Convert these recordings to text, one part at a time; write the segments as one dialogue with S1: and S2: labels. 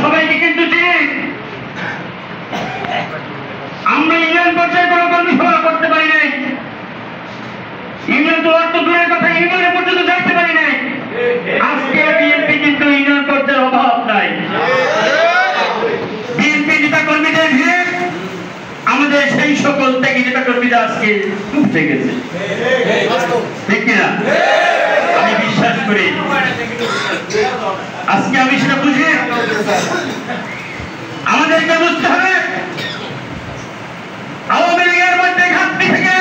S1: সবাইকে কিন্তু চিনি। আমরা ইউনিয়ন পর্যায়ে কোনো কর্মী সভা করতে পারি নাই, ইউনিয়ন তো অর্থ দূরের কথা, ইউনিয়নে পর্যন্ত যাইতে পারি নাই। আজকে বিএনপি কিন্তু ইউনিয়ন পর্যায়ের অভাব নাই। বিএনপি নেতা কর্মীদের ভিড়ে আমাদের সেই সকল ত্যাগী নেতা কর্মীরা আজকে উঠে গেছে, ঠিক কিনা? আমি বিশ্বাস করি, আজকে আমি সেটা বুঝি। আমাদেরকে বুঝতে হবে আওয়ামী লীগের মধ্যে ঘাটতি থেকে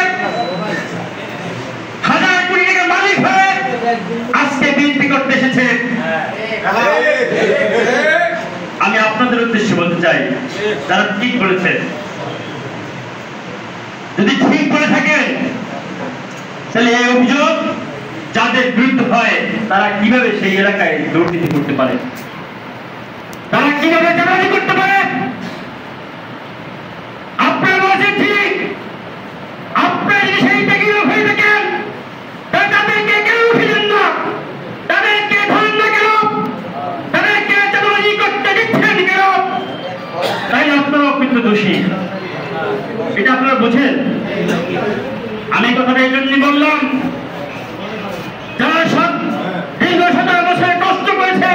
S1: হাজার কোটি টাকার মালিক হয়ে আজকে বিএনপি করতে এসেছে। আমি আপনাদের উদ্দেশ্যে বলতে চাই, তারা ঠিক বলেছে। যদি ঠিক বলে থাকেন তাহলে এই অভিযোগ যাদের বিরুদ্ধে হয় তারা কিভাবে সেই এলাকায় দুর্নীতি করতে পারে, তারা কিভাবে চাঁদাবাজি করতে পারে? আপনারা বলছেন ঠিক, আপনারা যদি সেই ত্যাগী লোক হয়ে থাকেন তাহলে তাদেরকে কেন উঠিলেন না, তাদেরকে ধরেন না কেন, তাদেরকে চাঁদাবাজি করতে দিচ্ছেন কেন? তাই আপনারাও কিন্তু দোষী, এটা আপনারা বুঝেন। আমি কথাটা এই জন্যই বললাম, যারা দীর্ঘ 17 বছর কষ্ট করেছে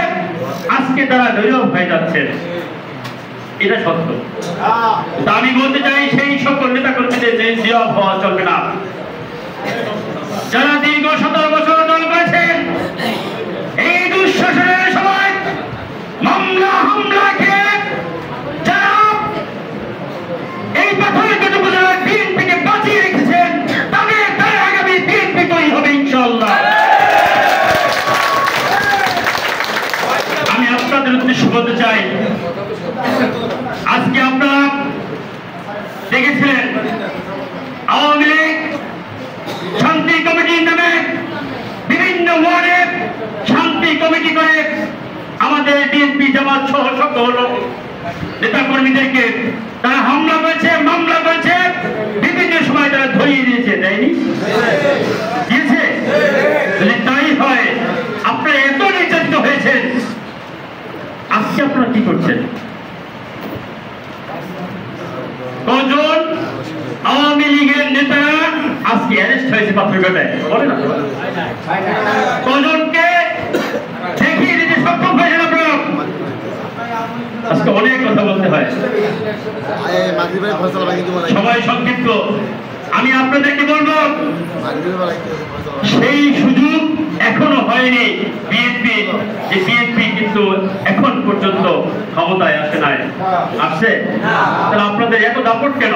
S1: আজকে তারা নীরব হয়ে যাচ্ছে, এটা সত্য। আমি বলতে চাই সেই সকল নেতা কর্মীদের যে নীরব হওয়া চলবে না। যারা দীর্ঘ 17 বছর দল করেছেন, এই দুঃশাসনের সময় মামলা হামলা খেয়ে যারা এই পাথরঘাটা উপজেলার বিএনপিকে বাঁচিয়ে রেখেছেন, তাদের দ্বারা আগামী বিএনপি তৈরি হবে ইনশাআল্লাহ। আমি আপনাদের উদ্দেশ্যে বলতে চাই, আজকে আপনারা দেখেছিলেন আওয়ামী লীগ শান্তি কমিটির নামে বিভিন্ন ওয়ার্ডে শান্তি কমিটি করে আমাদের বিএনপি জামাত সহ সকল নেতা কর্মীদেরকে তারা হামলা করেছে, মামলা করেছে, বিভিন্ন সময় তারা ধরিয়ে দিয়েছে, দেয়নি? দিয়েছে? যদি তাই হয়, আপনারা এত নির্যাতিত হয়েছেন, আজকে আপনারা কি করছেন? কজন আওয়ামী লীগের নেতারা আজকে অ্যারেস্ট হয়েছে পাথরঘাটায়, বলে না? কজনকে দেখিয়ে দিতে সক্ষম হয়েছেন আপনারা? আজকে অনেক কথা বলতে হয়, সময় সংক্ষিপ্ত। আমি আপনাদেরকে বলবো, সেই সুযোগ এখনো হয়নি বিএনপি, যে বিএনপি কিন্তু এখন পর্যন্ত ক্ষমতায় আসে নাই। আসছে? তাহলে আপনাদের এত দাপট কেন?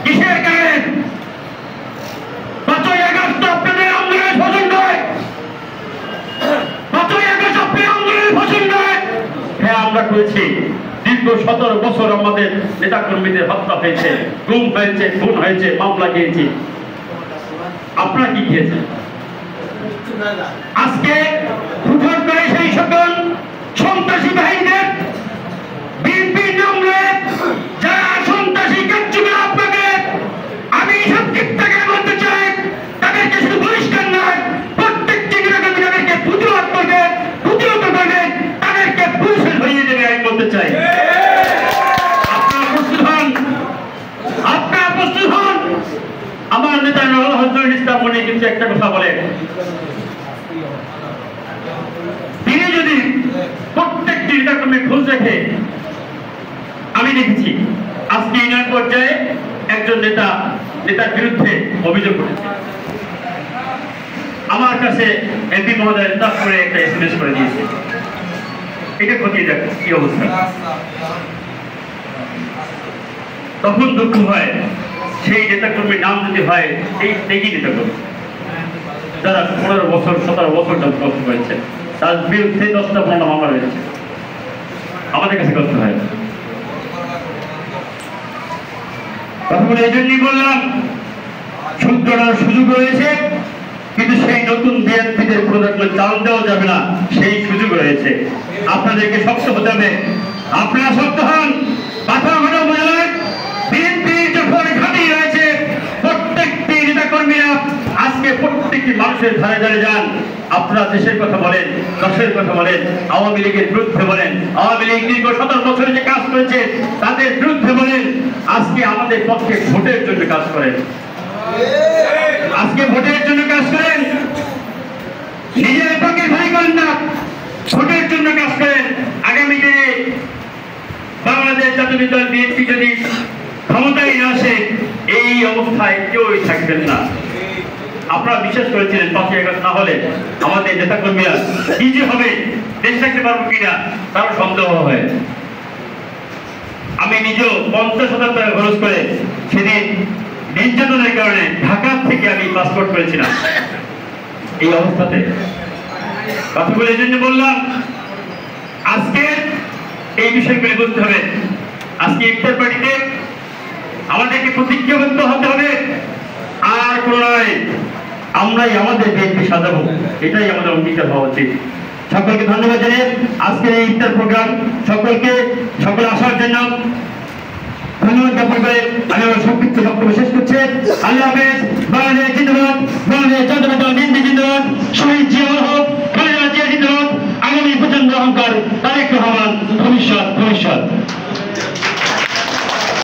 S1: কিসের কারণে? 5ই আগস্ট আপনাদের আন্দোলনের ফসল নয়, 5ই আগস্ট আপনার আন্দোলনের ফসল নয়। হ্যাঁ, আমরা করেছি। দীর্ঘ 17 বছর আমাদের নেতা কর্মীদের হত্যা হয়েছে, গুম হয়েছে, খুন হয়েছে, মামলা খেয়েছি। আপনারা কি খেয়েছেন? আজকে হুট করে সেই সকল সন্ত্রাসী বাহিনীদের বিএনপির নাম রয়ে যারা সন্ত্রাসী কার্যক্রম আপনাকে আমি সংক্ষিপ্ত করে বলতে চাই, তাদেরকে শুধু বহিষ্কার নয়, প্রত্যেকটি নেতাকর্মী তাদেরকে প্রতিরোধ করবেন, তাদেরকে পুলিশে ধরিয়ে দেবে, আমি বলতে চাই। আপনারা প্রস্তুত হন, আপনারা প্রস্তুত হন। আমার নেতা হযরত ইসলাম মনে কিন্তু একটা কথা বলে, তিনি যদি প্রত্যেকটি নেতাকর্মী খোঁজ রেখে, আমি দেখেছি আজকে ইউনিয়ন পর্যায়ে একজন নেতার বিরুদ্ধে অভিযোগ করেছে, আমার কাছে এমপি মহোদয় তারপরে একটা এসএমএস করে দিয়েছে। এটা খতিয়ে দেখো কি অবস্থা। তখন দুঃখ হয়, সেই নেতাকর্মীর নাম যদি হয় এই ত্যাগী নেতাকর্মী যারা 15 বছর 17 বছর ধরে কষ্ট করেছে, তার বিরুদ্ধে 10টা 15টা মামলা রয়েছে, আমাদের কাছে কষ্ট হয়। কথা বলে এই জন্যই বললাম, শুধরানোর সুযোগ রয়েছে, কিন্তু সেই নতুন বিএনপিদের কোনো চাল দেওয়া যাবে না, সেই সুযোগ রয়েছে। আপনাদেরকে শক্ত হতে হবে, আপনারা শক্ত হন। পাথরঘাটা উপজেলায় বিএনপির যখন ঘাঁটি রয়েছে, প্রত্যেকটি নেতা কর্মীরা আজকে আজকে প্রত্যেকটি মানুষের ধারে ধারে যান, আপনারা দেশের কথা বলেন, দশের কথা বলেন, আওয়ামী লীগের বিরুদ্ধে বলেন, আওয়ামী লীগ দীর্ঘ 17 বছরে যে কাজ করেছে তাদের বিরুদ্ধে বলেন, আজকে আমাদের পক্ষে ভোটের জন্য কাজ করেন, আজকে ভোটের জন্য কাজ করেন, নিজের পক্ষে ভাই করেন না, ভোটের জন্য কাজ করেন। আগামী দিনে বাংলাদেশ জাতীয় দল বিএনপি যদি ক্ষমতায় না আসে, এই অবস্থায় কেউই থাকবেন না। আপনারা বিশ্বাস করেছিলেন 5ই আগস্ট না হলে আমাদের নেতা কর্মীরা কি যে হবে, দেশ থাকতে পারবো কিনা তারও সন্দেহ হয়। আমি নিজেও 50,000 টাকা খরচ করে সেদিন নির্যাতনের কারণে ঢাকা থেকে আমি পাসপোর্ট করেছিলাম। এই অবস্থাতে কথাগুলো এই জন্য বললাম, আজকে এই বিষয়গুলি বুঝতে হবে। আজকে ইফতার পার্টিতে আমাদেরকে প্রতিজ্ঞাবদ্ধ হতে হবে, আর কোন নয়, আমরাই আমাদের বিএনপি সাজাবো, এটাই আমাদের অঙ্গীকার হওয়া উচিত। সকলকে ধন্যবাদ জানিয়ে আজকের এই ইফতার প্রোগ্রাম সকল আসার জন্য ধন্যবাদ জ্ঞাপন করে আমি আমার সংক্ষিপ্ত বক্তব্য শেষ করছি। আল্লাহ হাফেজ। বাংলাদেশ জিন্দাবাদ, বাংলাদেশ জাতীয় দল বিএনপি জিন্দাবাদ, শহীদ জিয়াউল হক, খালেদা জিয়া জিন্দাবাদ, আগামী প্রচন্ড অহংকার তারেক রহমান ভবিষ্যৎ।